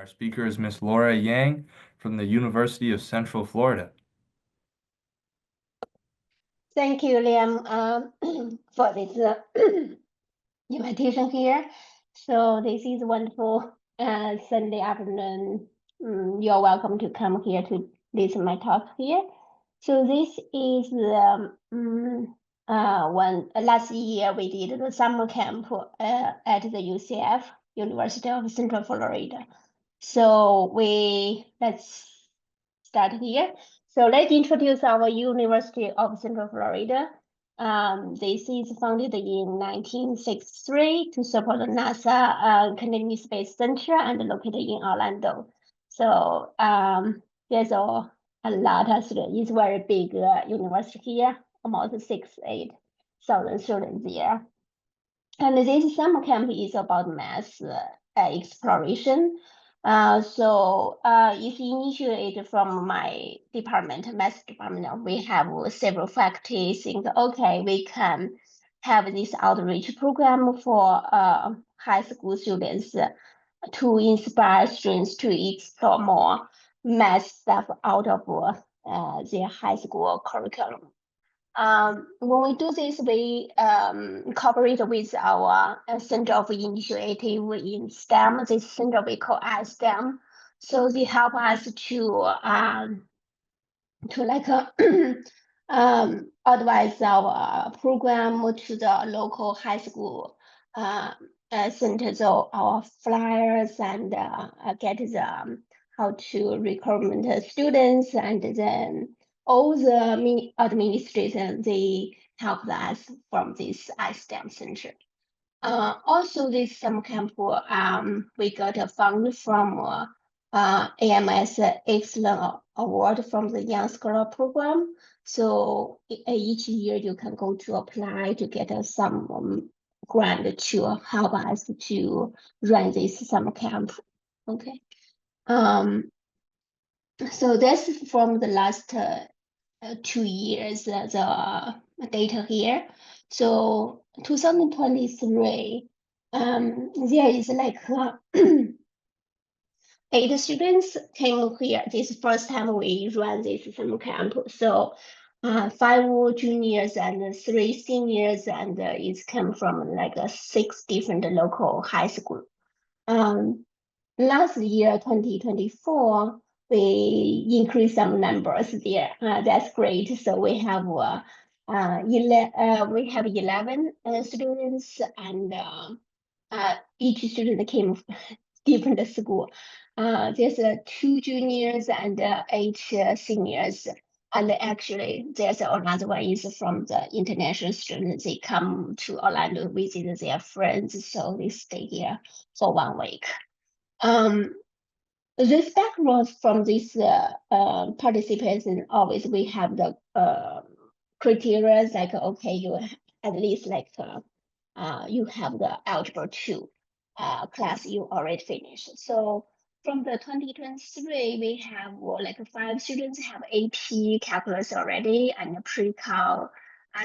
Our speaker is Miss Laura Yang from the University of Central Florida. Thank you, Liam, for this invitation here. So this is wonderful Sunday afternoon. You're welcome to come here to listen my talk here. So this is when last year we did the summer camp at the UCF, University of Central Florida. So let's start here. So let's introduce our University of Central Florida. This is founded in 1963 to support the NASA Kennedy Space Center and located in Orlando. So there's a lot of students. It's very big university here, almost 8,000 students there. And this summer camp is about math exploration. If initiated from my department, math department, we have several faculty think, okay, we can have this outreach program for high school students to inspire students to explore more math stuff out of their high school curriculum. When we do this, we cooperate with our Center of Initiative in STEM. This center we call iSTEM. So they help us to like advise our program to the local high school centers or our flyers and get the how to recruit students, and then all the administration, they help us from this iSTEM center. Also, this summer camp, we got a fund from AMS Excellent Award from the Young Scholar Program. So each year you can go to apply to get some grant to help us to run this summer camp. Okay. So that's from the last 2 years, the data here. So 2023, there is like 8 students came here. This is first time we run this summer camp. So 5 juniors and 3 seniors, and it's come from like 6 different local high school. Last year, 2024, we increased some numbers there. That's great. So we have 11 students, and each student came from different school. There's 2 juniors and 8 seniors. And actually, there's another one is from the international students. They come to Orlando visit their friends, so they stay here for 1 week. This background from this participants, and always we have the criteria like, okay, you at least like you have the algebra 2 class you already finished. So from the 2023, we have like 5 students have AP calculus already, and pre-cal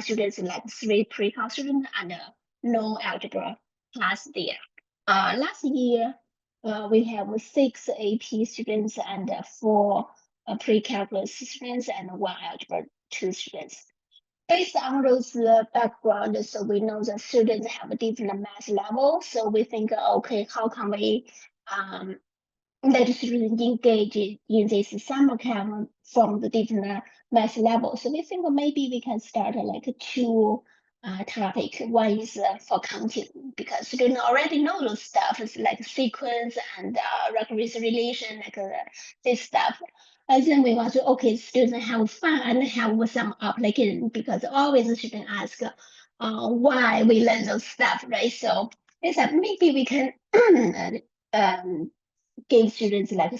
students like 3 pre-cal students and no algebra class there. Last year, we have 6 AP students and 4 pre-calculus students and 1 algebra 2 students. Based on those background, so we know the students have a different math level. So we think, okay, how can we let students engage in this summer camp from the different math levels? So we think maybe we can start like 2 topic. One is for counting, because students already know those stuff, like sequence and reconciliation, like this stuff. And then we want to, okay, students have fun and have some application, because always students ask why we learn those stuff, right? So it's like maybe we can give students like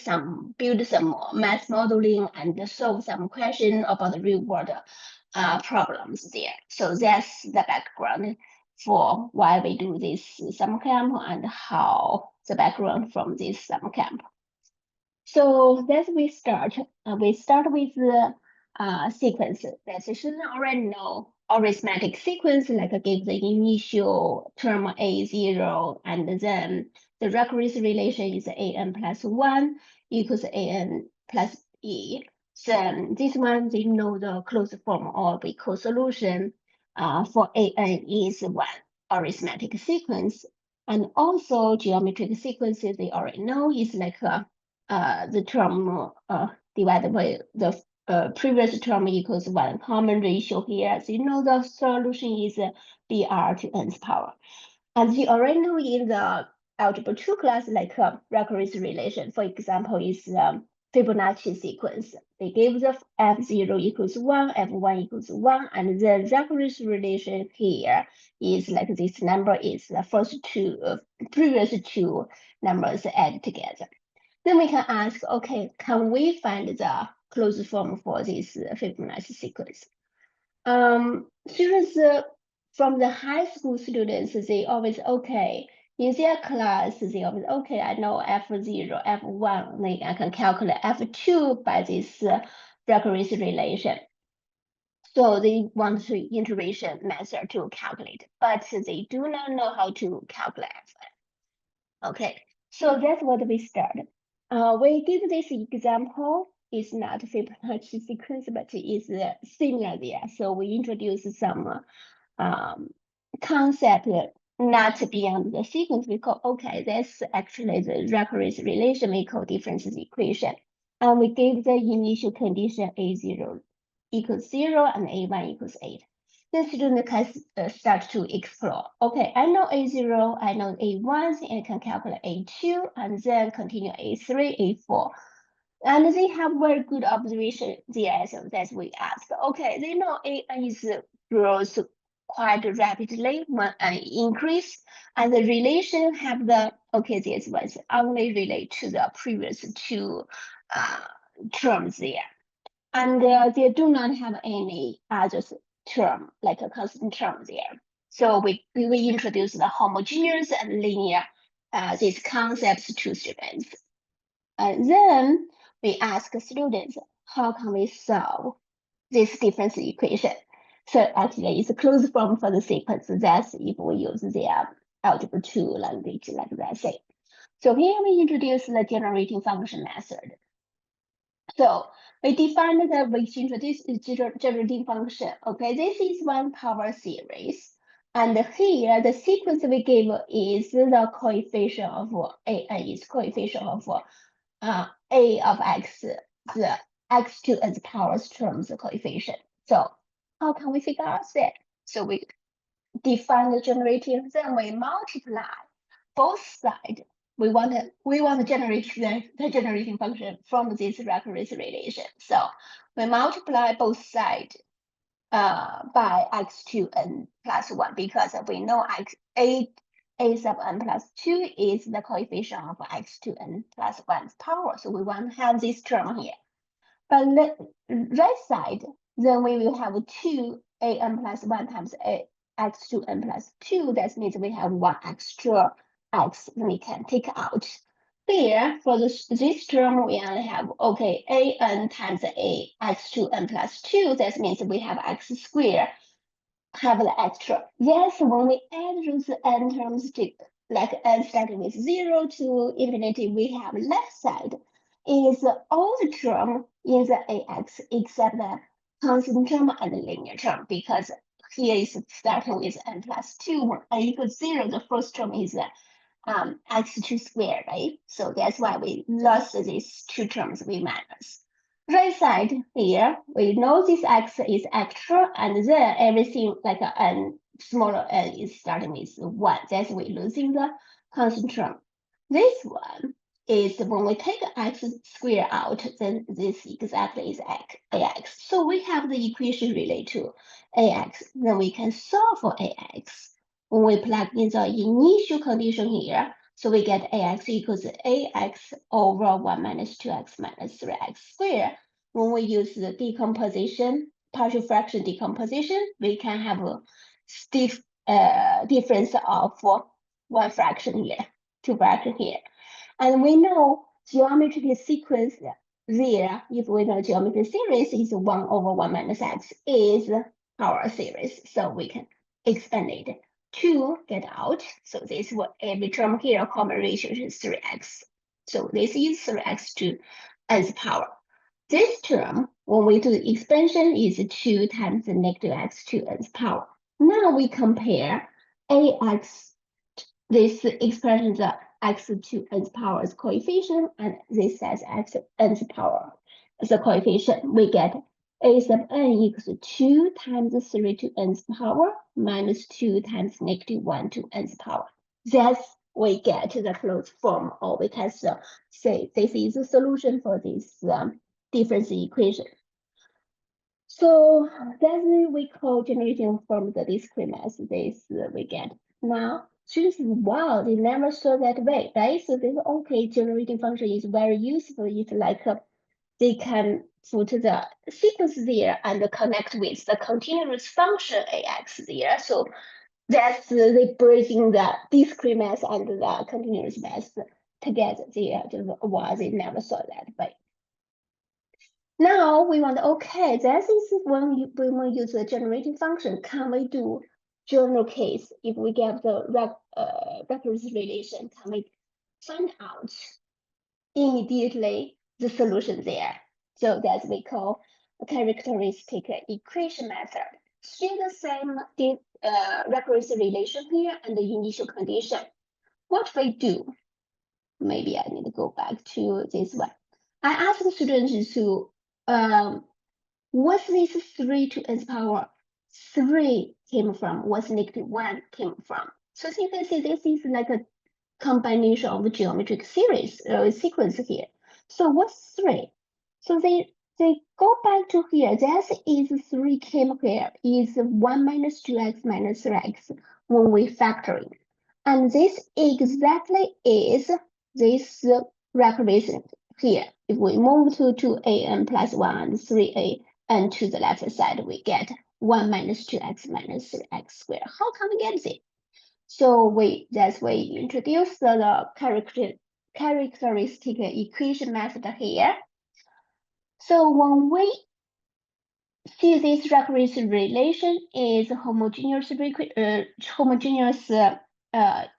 build some math modeling and solve some question about the real world problems there. So that's the background for why we do this summer camp and how the background from this summer camp. So that's we start. We start with the sequence that you should already know. Arithmetic sequence, like give the initial term A0, and then the recurrence relation is an plus 1 equals an plus e. So this one, they know the closed form or we call solution for an is 1 arithmetic sequence. And also geometric sequences, they already know is like the term divided by the previous term equals 1 common ratio here. So you know the solution is BR to nth power. And you already know in the algebra 2 class, like recurrence relation, for example, is Fibonacci sequence. They give the f0 equals 1, f1 equals 1, and the recurrence relation here is like this number is the first two, previous two numbers added together. Then we can ask, okay, can we find the closed form for this Fibonacci sequence? Students from the high school students, they always okay. In their class, they always okay. I know F0, F1, I can calculate F2 by this recurrence relation. So they want to integration method to calculate, but they do not know how to calculate F1. Okay, so that's what we started. We give this example. It's not Fibonacci sequence, but it's similar there. So we introduce some concept not beyond the sequence. We call, okay, that's actually the recurrence relation we call difference equation. And we give the initial condition A0 equals 0 and A1 equals 8. The student can start to explore. Okay, I know A0, I know A1, and I can calculate A2, and then continue A3, A4. And they have very good observation there, so that's we ask. Okay, they know A is grows quite rapidly when an increase, and the relation have the, okay, this was only relate to the previous two terms there. And they do not have any other term, like a constant term there. So we introduce the homogeneous and linear these concepts to students. And then we ask students, how can we solve this difference equation? So actually it's a closed form for the sequence. That's if we use the algebra 2 language, like that say. So here we introduce the generating function method. So we define that we introduce generating function. Okay, this is one power series. And here the sequence we give is the coefficient of an is coefficient of a of x, the x to its powers terms coefficient. So how can we figure out that? So we define the generating, then we multiply both sides. We want to generate the generating function from this recurrence relation. So we multiply both sides by x to n plus 1 because we know a sub n plus 2 is the coefficient of x to n plus 1's power. So we want to have this term here. But the right side, then we will have 2 an plus 1 times x to n plus 2. That means we have one extra x we can take out. Here, for this term, we only have, okay, an times a x to n plus 2. That means we have x squared have the extra. Yes, when we add those n terms to like n starting with 0 to infinity, we have left side is all the term in the ax except the constant term and the linear term, because here is starting with n plus 2. When n equals 0, the first term is x2 squared, right? So that's why we lost these two terms we minus. Right side here, we know this x is extra, and then everything like a n, smaller n is starting with 1. That's we losing the constant term. This one is when we take x squared out, then this exactly is ax. So we have the equation related to ax. Then we can solve for ax. When we plug in the initial condition here, so we get ax equals ax over 1 minus 2x minus 3x squared. When we use the decomposition, partial fraction decomposition, we can have a stiff difference of 1 fraction here, 2 fraction here. And we know geometric sequence there, if we know geometric series is 1 over 1 minus x is power series, so we can expand it. 2 get out. So this will every term here, common ratio is 3x. So this is 3x to nth power. This term, when we do the expansion, is 2 times the negative x to nth power. Now we compare ax, this expression, the x to nth power is coefficient, and this as x nth power as a coefficient. We get a sub n equals 2 times 3 to nth power minus 2 times negative 1 to nth power. Thus, we get the closed form, or we can say this is a solution for this difference equation. So that's we call generating from the discrete mass. This we get. Now, students, wow, they never saw that way, right? So this okay, generating function is very useful if like they can put the sequence there and connect with the continuous function ax there. So that's they bridging the discrete mass and the continuous mass together there. Just wow, they never saw that way. Now we want, okay, that is when we want to use the generating function. Can we do general case if we get the recurrence relation? Can we find out immediately the solution there? So that's we call a characteristic equation method. Still the same recurrence relation here and the initial condition. What we do? Maybe I need to go back to this one. I asked the students to what's this 3 to nth power 3 came from? What's negative 1 came from? So you can see this is like a combination of geometric series sequence here. So what's 3? So they go back to here. That is 3 came here is 1 minus 2x minus 3x when we factoring. And this exactly is this recurrence here. If we move to 2an plus 1 and 3a, and to the left side, we get 1 minus 2x minus 3x squared. How can we get this? So that's we introduce the characteristic equation method here. So when we see this recurrence relation is homogeneous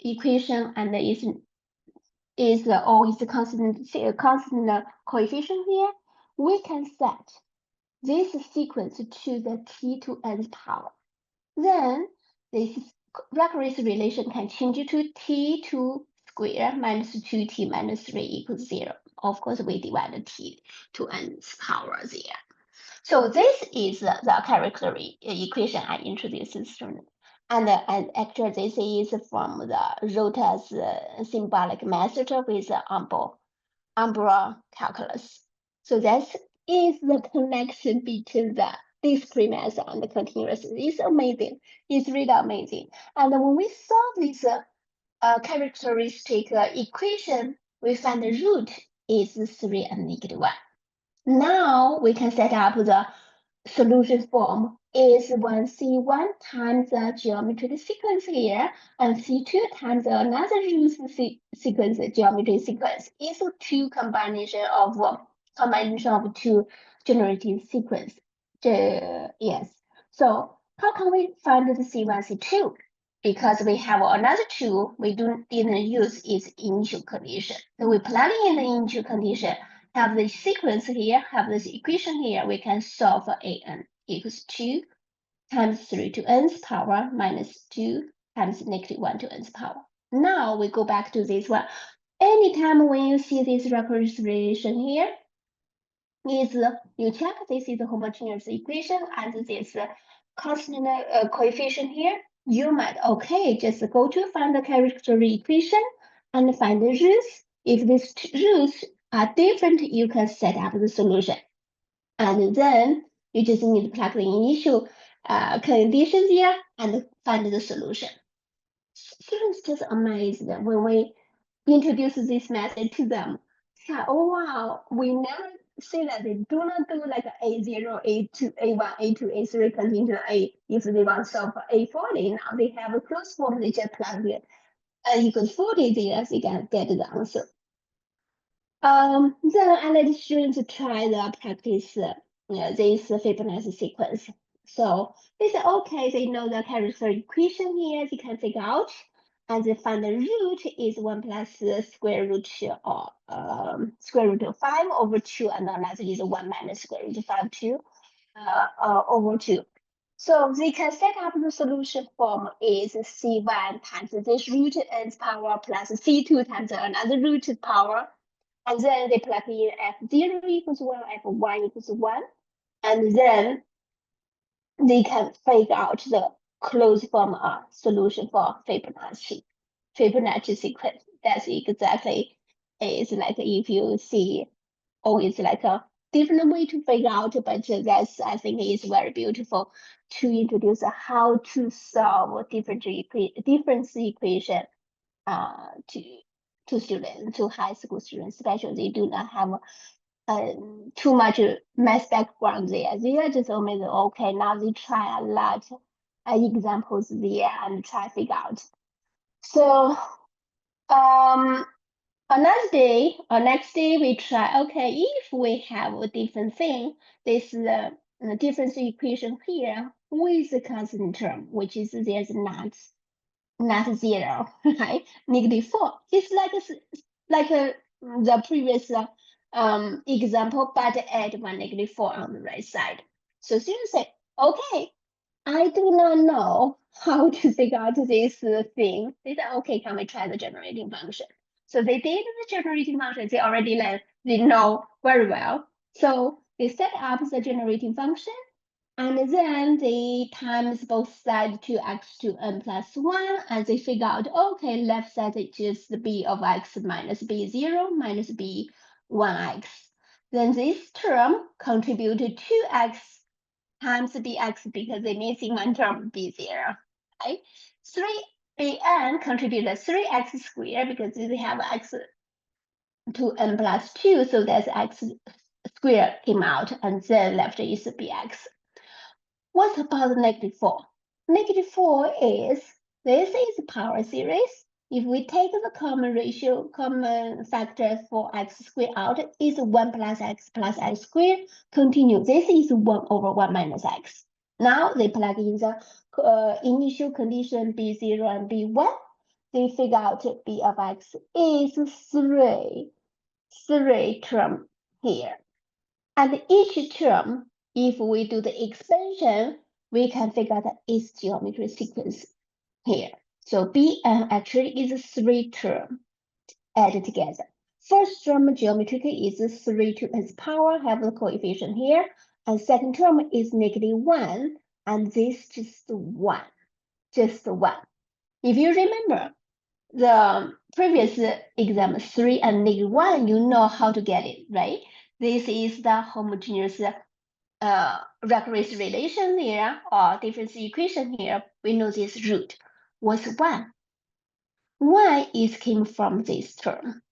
equation and is always constant coefficient here, we can set this sequence to the t to nth power. Then this recurrence relation can change to t2 square minus 2t minus 3 equals 0. Of course, we divide t to nth power there. So this is the character equation I introduced to students. And actually, this is from the Rota's symbolic method with umbrella calculus. So that is the connection between the discrete mass and the continuous. It's amazing. It's really amazing. And when we solve this characteristic equation, we find the root is 3 and negative 1. Now we can set up the solution form is 1C1 times the geometric sequence here, and C2 times another root sequence, geometric sequence. Is two combination of two generating sequence. Yes. So how can we find the C1, C2? Because we have another two, we didn't use its initial condition. So we plug in the initial condition, have the sequence here, have this equation here, we can solve for an equals 2 times 3 to nth power minus 2 times negative 1 to nth power. Now we go back to this one. Anytime when you see this recurrence relation here, is you check this is a homogeneous equation and this constant coefficient here, you might, okay, just go to find the character equation and find the roots. If these roots are different, you can set up the solution. And then you just need to plug the initial conditions here and find the solution. Students just amazed when we introduce this method to them. Yeah, oh wow, we never say that they do not do like A0, A2, A1, A2, A3 continue to A if they want to solve A40. Now they have a closed form, they just plug it equals 40 there, they can get the answer. Then I let students try the practice this Fibonacci sequence. So they say, okay, they know the character equation here, they can figure out, and they find the root is 1 plus square root or square root of 5 over 2, and another is 1 minus square root of 5 2 over 2. So they can set up the solution form is C1 times this root nth power plus C2 times another root power. And then they plug in F0 equals 1, F1 equals 1. And then they can figure out the closed form solution for Fibonacci sequence. That's exactly, it's like if you see, it's like a different way to figure out, but that's, I think, is very beautiful to introduce how to solve difference equation to students, to high school students, especially they do not have too much math background there. They are just only okay. Now they try a lot examples there and try to figure out. So another day or next day we try, okay, if we have a different thing, this difference equation here with the constant term, which is there's not 0, right? -4. It's like the previous example, but add one -4 on the right side. So students say, okay, I do not know how to figure out this thing. They said, okay, can we try the generating function? So they did the generating function. They already they know very well. So they set up the generating function, and then they times both sides to x to n plus 1, and they figure out, okay, left side is just b of x minus b0 minus b1x. Then this term contributed 2x times bx because they're missing one term, b0, right? 3bn contributed 3x squared because they have x to n plus 2, so that's x squared came out, and then left is bx. What about -4? -4 is, this is power series. If we take the common factor for x squared out, is 1 plus x squared. Continue, this is 1 over 1 minus x. Now they plug in the initial condition b0 and b1. They figure out b of x is 3 term here. And each term, if we do the expansion, we can figure out its geometry sequence here. So Bn actually is 3 term added together. First term geometrically is 3 to its power, have the coefficient here. And second term is -1, and this just 1, just 1. If you remember the previous exam 3 and -1, you know how to get it, right? This is the homogeneous recurrence relation here or difference equation here. We know this root was 1. Why is came from this term?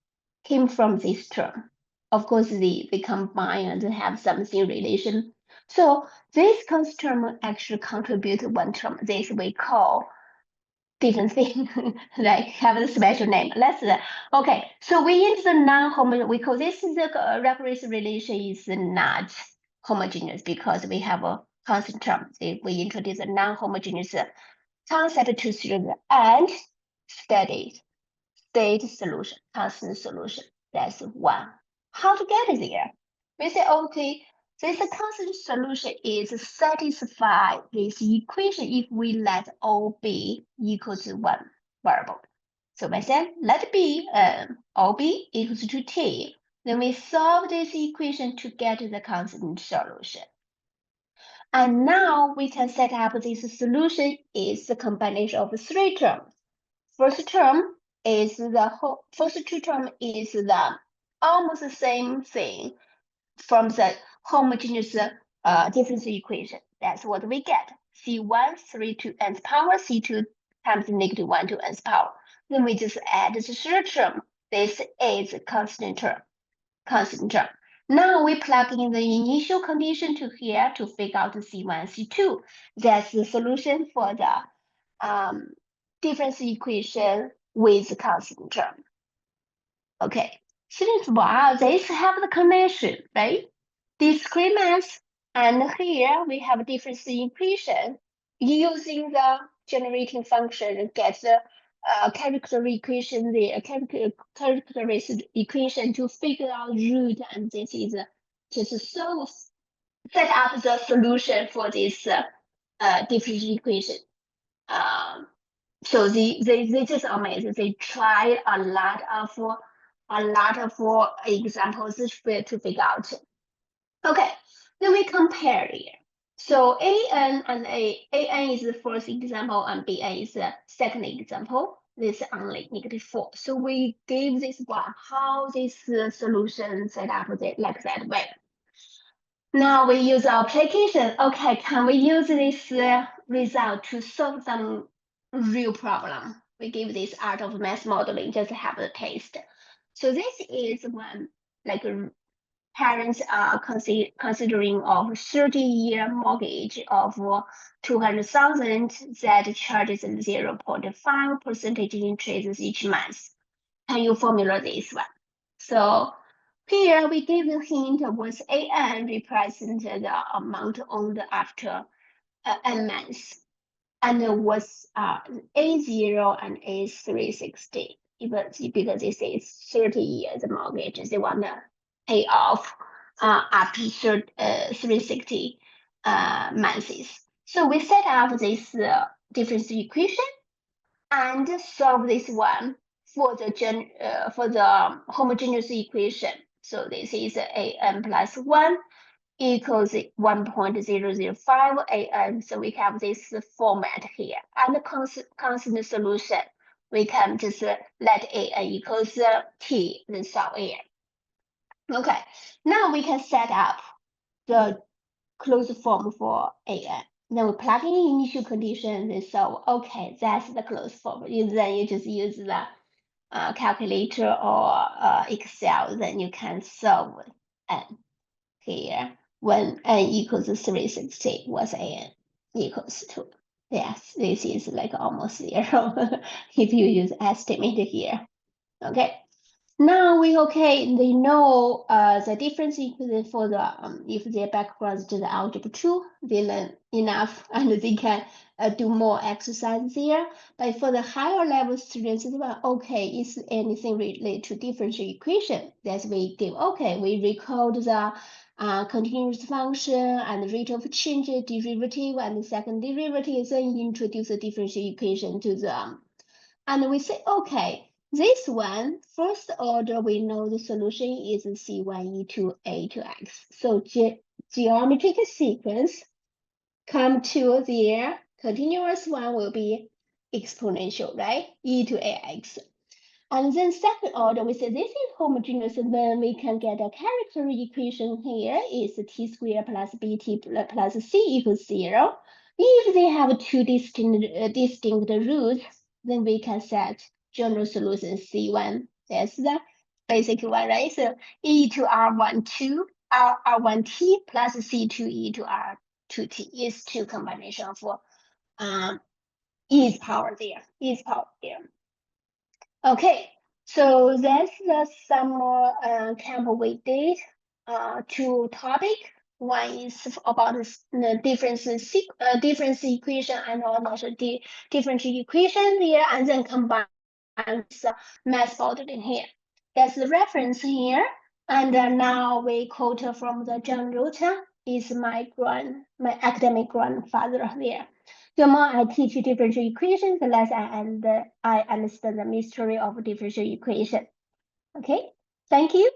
Came from this term. Of course, they combine and have something relation. So this constant term actually contribute one term. This we call different thing, like have a special name. Let's okay. So we use the non-homogeneous. We call this the recurrence relation is not homogeneous because we have a constant term. We introduce a non-homogeneous concept to students and state solution, constant solution. That's one. How to get it there? We say, okay, this constant solution is satisfy this equation if we let O be equal to 1 variable. So we say, let B, O be equals to T. Then we solve this equation to get the constant solution. And now we can set up this solution is the combination of 3 terms. First term is first 2 term is the almost the same thing from the homogeneous difference equation. That's what we get. C1, 3 to nth power, C2 times -1 to nth power. Then we just add the third term. This is a constant term. Now we plug in the initial condition to here to figure out the C1, C2. That's the solution for the difference equation with constant term. Okay, since wow, they have the connection, right? Discrete math And here we have a differential equation using the generating function get the character equation, the characteristic equation to figure out root, and this is just set up the solution for this differential equation. So they just amazing. They try a lot of examples to figure out. Okay, then we compare here. So AN and AN is the first example and BN is the second example. This is only -4. So we give this one how this solution set up like that way. Now we use our application. Okay, can we use this result to solve some real problem? We give this art of math modeling, just have a taste. So this is one like parents are considering of 30-year mortgage of 200,000 that charges 0.5% interest each month. Can you formula this one? So here we give the hint was AN represent the amount owned after n months, and was A0 and A360 because this is 30 years mortgage. They want to pay off after 360 months. So we set up this differential equation and solve this one for the homogeneous equation. So this is AN plus 1 equals 1.005 AN. So we have this format here. And the constant solution, we can just let AN equals T, then solve AN. Okay, now we can set up the closed form for AN. Then we plug in initial condition and solve. Okay, that's the closed form. Then you just use the calculator or Excel, then you can solve N here. When N equals 360, what's AN equals to? Yes, this is like almost 0 if you use estimate here. Okay. Now they know the difference equation for the if their background is just algebra 2, they learn enough and they can do more exercise there. But for the higher level students, is anything related to differential equation? That's we give. Okay, we record the continuous function and rate of change derivative and the second derivative, then introduce the differential equation to the and we say, okay, this one, first order, we know the solution is C1 e to A to X. So geometric sequence come to their continuous one will be exponential, right? E to AX. And then second order, we say this is homogeneous, and then we can get a character equation here is T squared plus BT plus C equals 0. If they have two distinct roots, then we can set general solution C1. That's the basic one, right? So E to R1T plus C2E to R2T is two combination of E's power there. Okay, so that's the summer camp we did. Two topic. One is about the difference equation and also the differential equation there, and then combine with math modeling here. That's the reference here. And now we quote from the John Rota, is my academic grandfather there. The more I teach differential equations, the less I understand the mystery of differential equation. Okay, thank you.